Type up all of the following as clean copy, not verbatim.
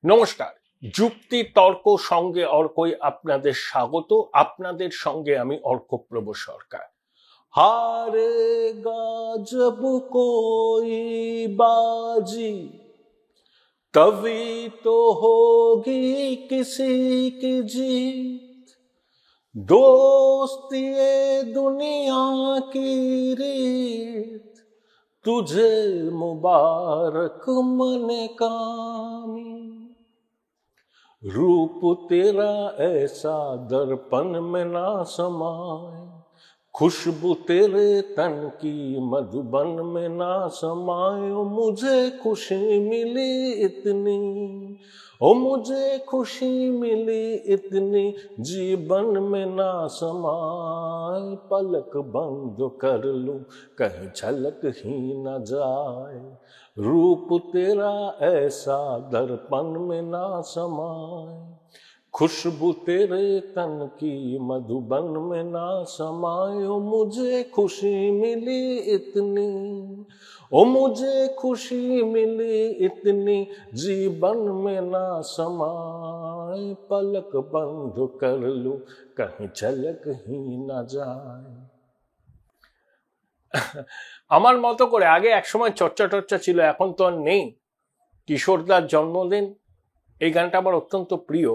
নমস্কার, যুক্তি তর্ক সঙ্গে অর্কই আপনাদের স্বাগত। আপনাদের সঙ্গে আমি অর্কপ্রভ সরকার। হারেগা জব কোই বাজি তবে তো হোগি কিসি কি जीत, दोस्ती ये दुनिया की रीत, तुझे मुबारक मन कामी। रूप तेरा ऐसा दर्पण में ना समाए, खुशबू तेरे तन की मधुबन में ना समाए। ओ मुझे खुशी मिली इतनी, ओ मुझे खुशी मिली इतनी, जीवन में ना समाए। पलक बंद कर लूं कहीं झलक ही न जाए, रूप तेरा ऐसा दर्पण में ना समाए। खुशबू तेरे तन की मधुबन में ना समाए। ओ मुझे खुशी मिली इतनी, ओ मुझे खुशी मिली इतनी, जीवन में ना समाए। पलक बंद कर लूं कहीं झलक ही ना जाए। আমার মতো করে আগে একসময় চর্চা টর্চা ছিল, এখন তো আর নেই। কিশোরদার জন্মদিন, এই গানটা আমার অত্যন্ত প্রিয়,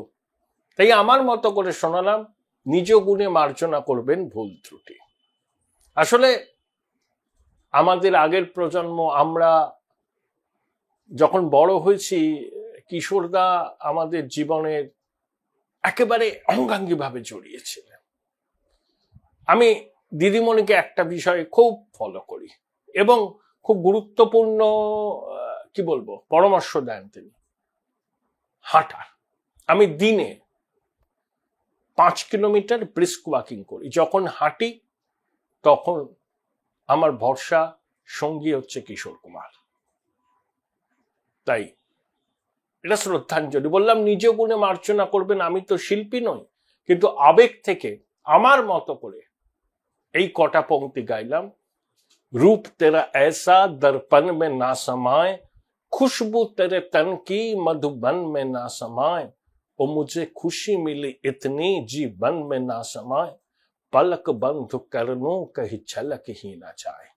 তাই আমার মতো করে শোনালাম। নিজ গুণে মার্জনা করবেন ভুল ত্রুটি। আসলে আমাদের আগের প্রজন্ম, আমরা যখন বড় হয়েছি, কিশোরদা আমাদের জীবনের একেবারে অঙ্গাঙ্গিভাবে জড়িয়েছিলেন। আমি দিদিমণিকে একটা বিষয়ে খুব ফলো করি এবং খুব গুরুত্বপূর্ণ কি বলবো পরামর্শ দেন তিনি, হাঁটা। আমি দিনে 5 কিলোমিটার ব্রিস্ক ওয়াকিং করি। যখন হাঁটি তখন আমার ভরসা সঙ্গী হচ্ছে কিশোর কুমার। তাই এটা শ্রদ্ধাঞ্জলি। বললাম নিজ গুণে মার্জনা করবেন, আমি তো শিল্পী নই, কিন্তু আবেগ থেকে আমার মতো করে এই কটা পংক্তি গাইলাম। रूप तेरा ऐसा दर्पण में ना समाए, खुशबू तेरे तन की मधुबन में ना समाए। ओ मुझे खुशी मिली इतनी, जीवन में ना समाए। पलक बंद कर लूं कहीं झलक ही ना जाए।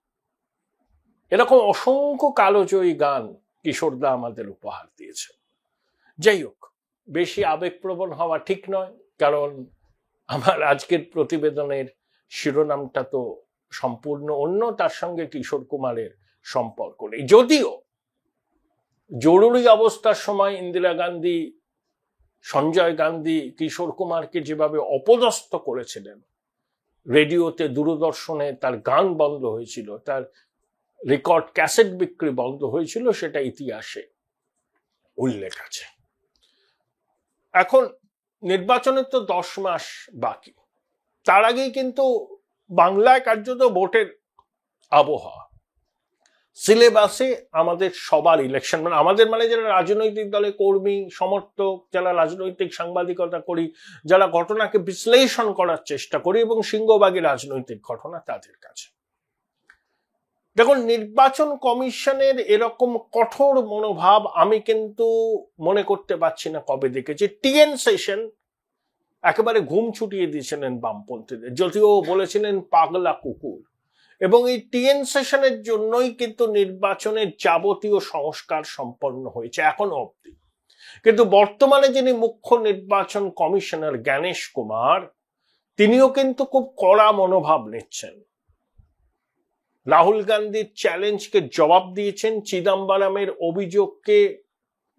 এরকম অসংখ্য কালোজয়ী গান কিশোরদা আমাদের উপহার দিয়েছে। যাই হোক, বেশি আবেগপ্রবণ হওয়া ঠিক নয়, কারণ আমার আজকের প্রতিবেদনের শিরোনামটা তো সম্পূর্ণ অন্য, তার সঙ্গে কিশোর কুমারের সম্পর্ক নেই। যদিও জরুরি অবস্থার সময় ইন্দিরা গান্ধী, সঞ্জয় গান্ধী কিশোর কুমারকে যেভাবে অপদস্থ করেছিলেন, রেডিওতে দূরদর্শনে তার গান বন্ধ হয়েছিল, তার রেকর্ড ক্যাসেট বিক্রি বন্ধ হয়েছিল, সেটা ইতিহাসে উল্লেখ আছে। এখন নির্বাচনের তো 10 মাস বাকি, তার আগেই কিন্তু বাংলায় কার্যত ভোটের আবহাওয়া। সিলেবাসে আমাদের সবার ইলেকশন, মানে আমাদের মানে যারা রাজনৈতিক দলে কর্মী সমর্থক, যারা রাজনৈতিক সাংবাদিকতা করি, যারা ঘটনাকে বিশ্লেষণ করার চেষ্টা করি এবং সিংহভাগী রাজনৈতিক ঘটনা তাদের কাছে। দেখুন, নির্বাচন কমিশনের এরকম কঠোর মনোভাব আমি কিন্তু মনে করতে পারছি না কবে দেখেছি। টিএন সেশন একেবারে ঘুম ছুটিয়ে দিয়েছিলেন বামপন্থীদের, যদিও বলেছিলেন পাগলা কুকুর, এবং এই টিএন সেশনের জন্যই কিন্তু নির্বাচনের যাবতীয় সংস্কার সম্পন্ন হয়েছে এখনো অবধি। কিন্তু বর্তমানে যিনি মুখ্য নির্বাচন কমিশনার জ্ঞানেশ কুমার, তিনিও কিন্তু খুব কড়া মনোভাব নিচ্ছেন। রাহুল গান্ধীর চ্যালেঞ্জকে জবাব দিয়েছেন, চিদম্বরমের অভিযোগকে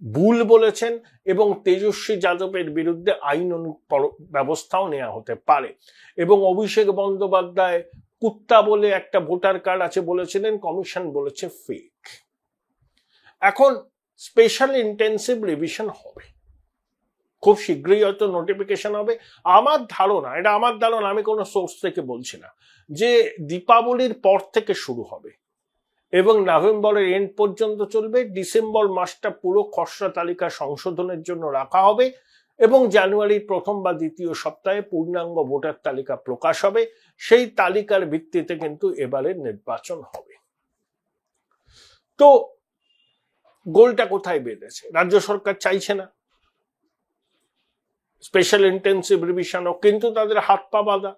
ভুল বলেছেন এবং তেজস্বী যাদবের বিরুদ্ধে আইন ব্যবস্থাও নেওয়া হতে পারে। এবং অভিষেক বন্দ্যোপাধ্যায় কুত্তা বলে একটা ভোটার কার্ড আছে বলেছিলেন, কমিশন বলেছে ফেক। এখন স্পেশাল ইন্টেন্সিভ রিভিশন হবে, খুব শীঘ্রই হয়তো নোটিফিকেশন হবে। আমার ধারণা, এটা আমার ধারণা, আমি কোনো সোর্স থেকে বলছি না, যে দীপাবলির পর থেকে শুরু হবে এবং নভেম্বরের এন্ড পর্যন্ত চলবে। ডিসেম্বর মাসটা পুরো খসড়া তালিকা সংশোধনের জন্য রাখা হবে এবং জানুয়ারির প্রথম বা দ্বিতীয় সপ্তাহে পূর্ণাঙ্গ ভোটার তালিকা প্রকাশ হবে। সেই তালিকার ভিত্তিতে কিন্তু এবারের নির্বাচন হবে। তো গোলটা কোথায় বেঁধেছে? রাজ্য সরকার চাইছে না, স্পেশাল ইন্টেন্সিভ রিভিশনও, কিন্তু তাদের হাত পা বাঁধা।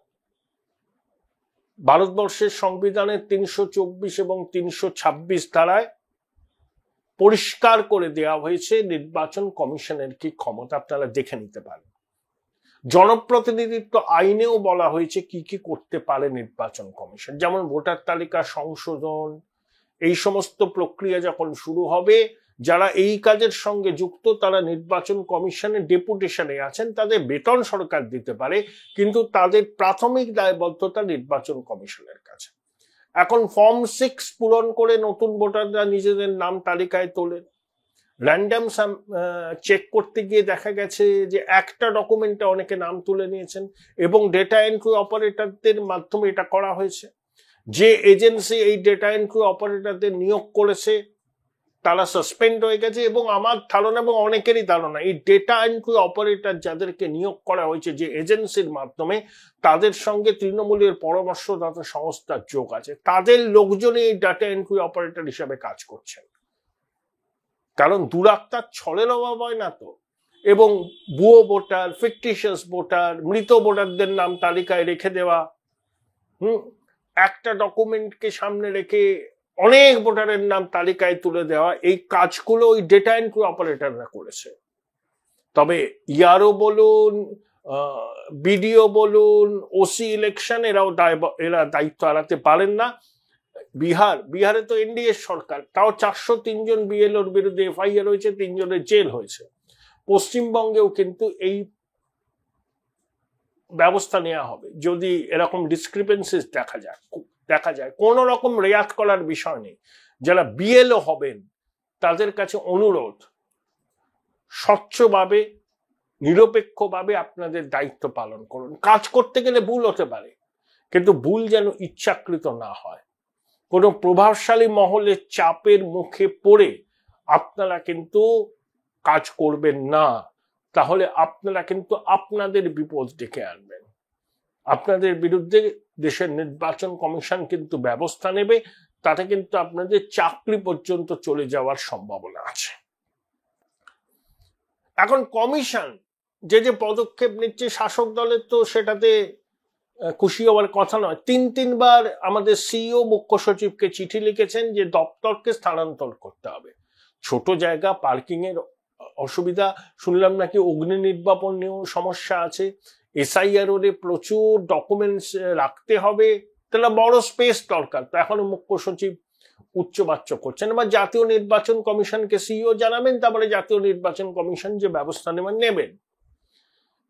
ভারতবর্ষের সংবিধানের 324 এবং 326 ধারায় পরিষ্কার করে দেওয়া হয়েছে নির্বাচন কমিশনের কি ক্ষমতা, আপনারা দেখে নিতে পারেন। জনপ্রতিনিধিত্ব আইনেও বলা হয়েছে কি কি করতে পারে নির্বাচন কমিশন, যেমন ভোটার তালিকা সংশোধন। এই সমস্ত প্রক্রিয়া যখন শুরু হবে, যারা এই কাজের সঙ্গে যুক্ত তারা নির্বাচন কমিশনের ডেপুটেশনে আছেন, তাদের বেতন সরকার দিতে পারে, কিন্তু তাদের প্রাথমিক দায়বদ্ধতা নির্বাচন কমিশনের কাছে। এখন ফর্ম 6 পূরণ করে নতুন ভোটাররা নিজেদের নাম তালিকায় তোলেন। র্যান্ডম চেক করতে গিয়ে দেখা গেছে যে একটা ডকুমেন্টে অনেকে নাম তুলে নিয়েছেন, এবং ডেটা এন্ট্রি অপারেটরদের মাধ্যমে এটা করা হয়েছে। যে এজেন্সি এই ডেটা এন্ট্রি অপারেটরদের নিয়োগ করেছে তারা সাসপেন্ড হয়ে গেছে, এবং আমার ধারণা এবং অনেকেরই ধারণা এই ডেটা এন্ট্রি অপারেটর যাদেরকে নিয়োগ করা হয়েছে যে এজেন্সির মাধ্যমে, তাদের সঙ্গে তৃণমূলের পরামর্শদাতা সংস্থার যোগ আছে। তাদের লোকজনই এই ডেটা এন্ট্রি অপারেটর হিসাবে কাজ করছেন, কারণ দুরাত্মার ছলের অভাব হয় না তো। এবং ভুয়ো ভোটার, ফিকটিশিয়াস ভোটার, মৃত ভোটারদের নাম তালিকায় রেখে দেওয়া, একটা ডকুমেন্টকে সামনে রেখে অনেক ভোটারের নাম তালিকায় তুলে দেওয়া, এই কাজগুলো ওই ডেটা এন্ট্রি অপারেটররা করেছে। তবে ইয়ারও বলুন, বিডিও বলুন, ওসি ইলেকশন, এরা দায়িত্ব এড়াতে পারেন না। বিহারে তো এনডিএ সরকার, তাও 403 জন বিএলওর বিরুদ্ধে এফআইআর হয়েছে, 3 জনের জেল হয়েছে। পশ্চিমবঙ্গেও কিন্তু এই ব্যবস্থা নেওয়া হবে যদি এরকম ডিসক্রিপেন্সিস দেখা যায়। কোন রকম রেয়াত করার বিষয় নেই। যারা বিএলও হবেন তাদের কাছে অনুরোধ, স্বচ্ছভাবে নিরপেক্ষভাবে আপনাদের দায়িত্ব পালন করুন। কাজ করতে গেলে ভুল হতে পারে, কিন্তু ভুল যেন ইচ্ছাকৃত না হয়। কোনো প্রভাবশালী মহলের চাপের মুখে পড়ে আপনারা কিন্তু কাজ করবেন না, তাহলে আপনারা কিন্তু আপনাদের বিপদ ডেকে আনবেন। আপনাদের বিরুদ্ধে দেশের নির্বাচন কমিশন কিন্তু ব্যবস্থা নেবে, তাতে কিন্তু আপনাদের চাকরি পর্যন্ত চলে যাওয়ার সম্ভাবনা আছে। এখন কমিশন যে পদক্ষেপ নিচ্ছে, শাসক দলের তো সেটাতে খুশি হওয়ার কথা নয়। 3বার আমাদের সিইও মুখ্য সচিবকে চিঠি লিখেছেন যে দপ্তরকে স্থানান্তর করতে হবে। ছোট জায়গা, পার্কিং এর অসুবিধা, শুনলাম নাকি অগ্নি নির্বাপন নিয়েও সমস্যা আছে, এসআইআর ওরে প্রচুর ডকুমেন্টস রাখতে হবে, তাহলে বড় স্পেস দরকার। তো এখনো মুখ্য সচিব উচ্চবাচ্য করছেন। এবার জাতীয় নির্বাচন কমিশনকে সিইও জানাবেন, তারপরে জাতীয় নির্বাচন কমিশন যে ব্যবস্থা নেবেন।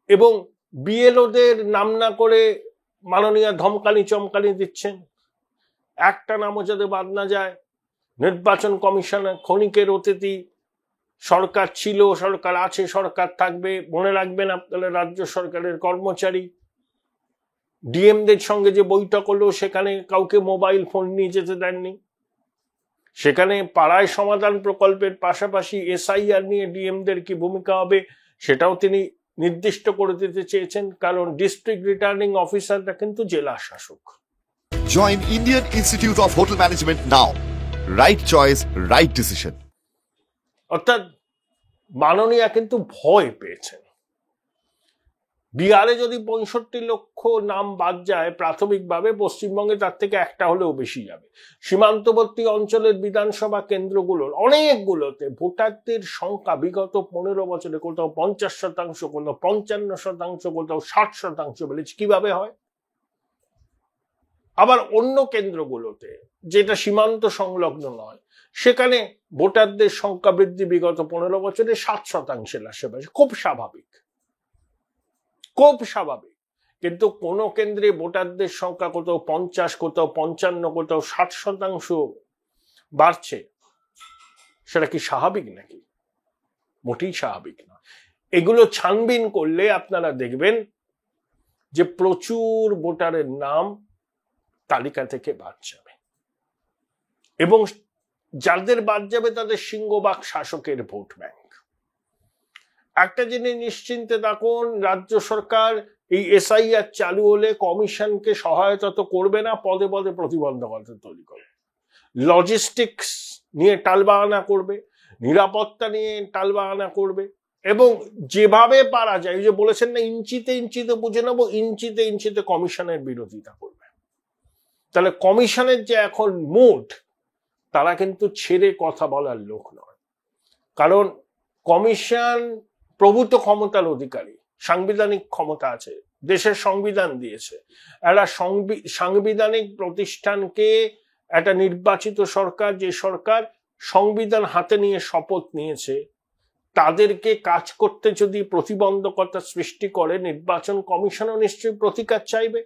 এবং বিএলওদের নাম না করে মাননীয় ধমকানি চমকানি দিচ্ছেন, একটা নামও যাতে বাদ না যায়। নির্বাচন কমিশনের ক্ষণিকের অতিথি, সরকার ছিল, সরকার আছে, সরকার থাকবে, মনে রাখবেন আপনারা রাজ্য সরকারের কর্মচারী। ডিএমদের সঙ্গে যে বৈঠক হলো সেখানে কাউকে মোবাইল ফোন নিয়ে যেতে দেননি। সেখানে পাড়ায় সমাধান প্রকল্পের পাশাপাশি এসআইআর নিয়ে ডিএমদের কি ভূমিকা হবে সেটাও তিনি নির্দিষ্ট করে দিতে চেয়েছেন, কারণ ডিস্ট্রিক্ট রিটার্নিং অফিসাররা কিন্তু জেলা শাসক। Join Indian institute of hotel management now. Right choice, right decision. অর্থাৎ মাননীয়া কিন্তু ভয় পেয়েছেন। বিহারে যদি 65 লক্ষ নাম বাদ যায় প্রাথমিকভাবে, পশ্চিমবঙ্গে তার থেকে একটা হলেও বেশি যাবে। সীমান্তবর্তী অঞ্চলের বিধানসভা কেন্দ্রগুলোর অনেকগুলোতে ভোটারদের সংখ্যা বিগত 15 বছরে কোথাও 50%, কোথাও 55%, কোথাও 60% বেড়েছে। কিভাবে হয়? আবার অন্য কেন্দ্রগুলোতে যেটা সীমান্ত সংলগ্ন নয়, সেখানে ভোটারদের সংখ্যা বৃদ্ধি বিগত 15 বছরে 7% আশেপাশে। খুব স্বাভাবিক। কিন্তু কোন কেন্দ্রে ভোটারদের সংখ্যা কোথাও 50, কোথাও 55, কোথাও 60% বাড়ছে, সেটা কি স্বাভাবিক নাকি? মোটেই স্বাভাবিক না। এগুলো ছানবিন করলে আপনারা দেখবেন যে প্রচুর ভোটারের নাম তালিকা থেকে বাদ যাবে, এবং যাদের বাদ যাবে তাদের সিংহভাগ শাসকের ভোট ব্যাংক। একটা জিনিস নিশ্চিন্তে থাকুন, রাজ্য সরকার এই এসআইআর চালু হলে কমিশনকে সহায়তা তো করবে না, পদে পদে প্রতিবন্ধকতা তৈরি করবে। লজিস্টিক্স নিয়ে টালবাহানা করবে, নিরাপত্তা নিয়ে টালবাহানা করবে, এবং যেভাবে পারা যায়, ওই যে বলেছেন না ইঞ্চিতে ইঞ্চিতে বুঝে নেবো, ইঞ্চিতে ইঞ্চিতে কমিশনের বিরোধিতা করবে। তাহলে কমিশনের যে এখন মুড, তারা কিন্তু ছেড়ে কথা বলার লোক নয়। কারণ কমিশন প্রভূত ক্ষমতার অধিকারী, সাংবিধানিক ক্ষমতা আছে, দেশের সংবিধান দিয়েছে। একটা সাংবিধানিক প্রতিষ্ঠানকে একটা নির্বাচিত সরকার, যে সরকার সংবিধান হাতে নিয়ে শপথ নিয়েছে, তাদেরকে কাজ করতে যদি প্রতিবন্ধকতা সৃষ্টি করে, নির্বাচন কমিশনও নিশ্চয়ই প্রতিকার চাইবে।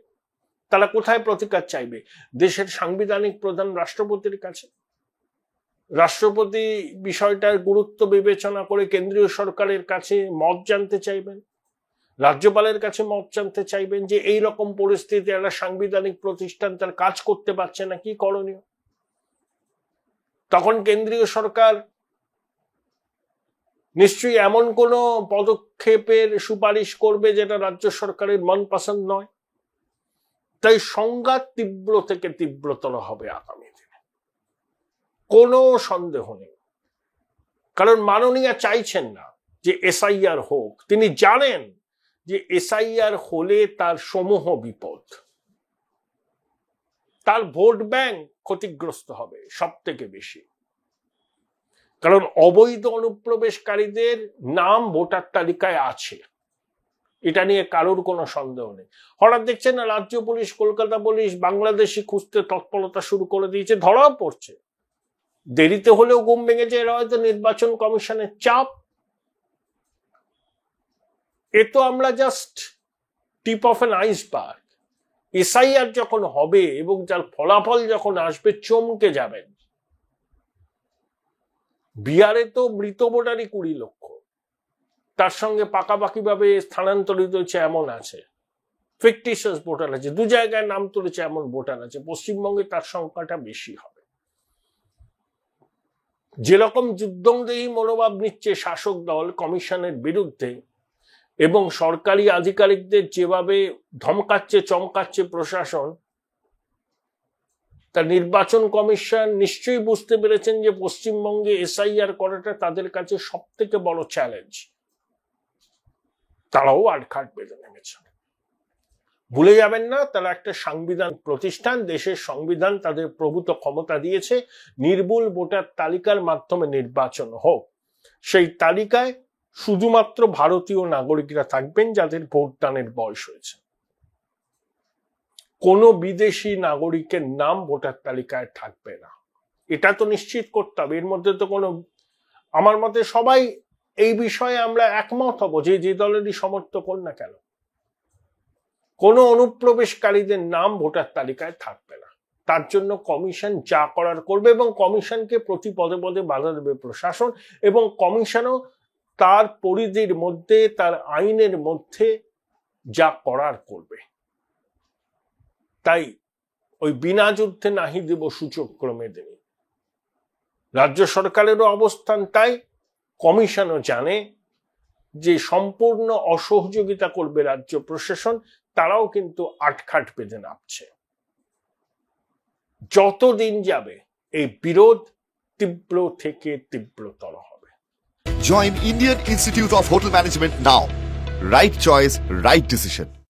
তারা কোথায় প্রতিকার চাইবে? দেশের সাংবিধানিক প্রধান রাষ্ট্রপতির কাছে। রাষ্ট্রপতি বিষয়টার গুরুত্ব বিবেচনা করে কেন্দ্রীয় সরকারের কাছে মত জানতে চাইবেন, রাজ্যপালের কাছে মত জানতে চাইবেন যে এই রকম পরিস্থিতি একটা সাংবিধানিক প্রতিষ্ঠান তার কাজ করতে পারছে না, কি করণীয়। তখন কেন্দ্রীয় সরকার নিশ্চয়ই এমন কোন পদক্ষেপের সুপারিশ করবে যেটা রাজ্য সরকারের মন পছন্দ নয়। তাই সংঘাত তীব্র থেকে তীব্রতর হবে আগামী দিনে, কোনো সন্দেহ নেই। কারণ মাননীয়া চাইছেন না যে এসআইআর হোক। তিনি জানেন যে এসআইআর হলে তার সমূহ বিপদ, তার ভোট ব্যাংক ক্ষতিগ্রস্ত হবে সব থেকে বেশি। কারণ অবৈধ অনুপ্রবেশকারীদের নাম ভোটার তালিকায় আছে, এটা নিয়ে কারোর কোনো সন্দেহ নেই। হঠাৎ দেখছেন না রাজ্য পুলিশ, কলকাতা পুলিশ বাংলাদেশি খুঁজতে তৎপরতা শুরু করে দিয়েছে, ধরাও পড়ছে। দেরিতে হলেও ঘুম ভেঙেছে, এরা হয়তো নির্বাচন কমিশনের চাপ। এ তো আমরা just tip of an iceberg. SIR যখন হবে এবং যার ফলাফল যখন আসবে, চমকে যাবেন। বিহারে তো মৃত ভোটারই 20 লক্ষ, তার সঙ্গে পাকাপাকি ভাবে স্থানান্তরিত হয়েছে এমন আছে, ফিকটিশিয়াস ভোটার আছে, 2 জায়গায় নাম তুলেছে এমন ভোটার আছে। পশ্চিমবঙ্গে তার সংখ্যাটা বেশি হবে। যেরকম যুদ্ধংদেহী মনোভাব নিচ্ছে শাসক দল কমিশনের বিরুদ্ধে, এবং সরকারি আধিকারিকদের যেভাবে ধমকাচ্ছে চমকাচ্ছে প্রশাসন, তা নির্বাচন কমিশন নিশ্চয়ই বুঝতে পেরেছেন যে পশ্চিমবঙ্গে এসআইআর করাটা তাদের কাছে সব থেকে বড় চ্যালেঞ্জ। তারাও আটঘাট বেঁধে নেমেছে। ভুলে যাবেন না, তারা একটা সাংবিধান প্রতিষ্ঠান, দেশের সংবিধান তাদের প্রভূত ক্ষমতা দিয়েছে নির্ভুল ভোটার তালিকার মাধ্যমে নির্বাচন হোক। সেই তালিকায় শুধুমাত্র ভারতীয় নাগরিকরা থাকবেন যাদের ভোটদানের বয়স হয়েছে। কোনো বিদেশি নাগরিকের নাম ভোটার তালিকায় থাকবে না, এটা তো নিশ্চিত করতে হবে। এর মধ্যে তো কোনো, আমার মতে সবাই এই বিষয়ে আমরা একমত হব, যে দলেরই সমর্থক হন না কেন, কোন অনুপ্রবেশকারীদের নাম ভোটার তালিকায় থাকবে না। তার জন্য কমিশন যা করার করবে, এবং কমিশনকে প্রতি পদে পদে বাধা দেবে প্রশাসন, এবং কমিশনও তার পরিধির মধ্যে, তার আইনের মধ্যে যা করার করবে। তাই ওই বিনা যুদ্ধে নাহি দেব সূচক ক্রমে দেবে রাজ্য সরকারেরও অবস্থান। তাই কমিশনও জানে যে সম্পূর্ণ অসহযোগিতা করবে রাজ্য প্রশাসন, তারাও কিন্তু আটঘাট বেঁধে নামছে। যতদিন যাবে এই বিরোধ তীব্র থেকে তীব্রতর হবে। Join Indian Institute of Hotel Management now. Right choice, right decision.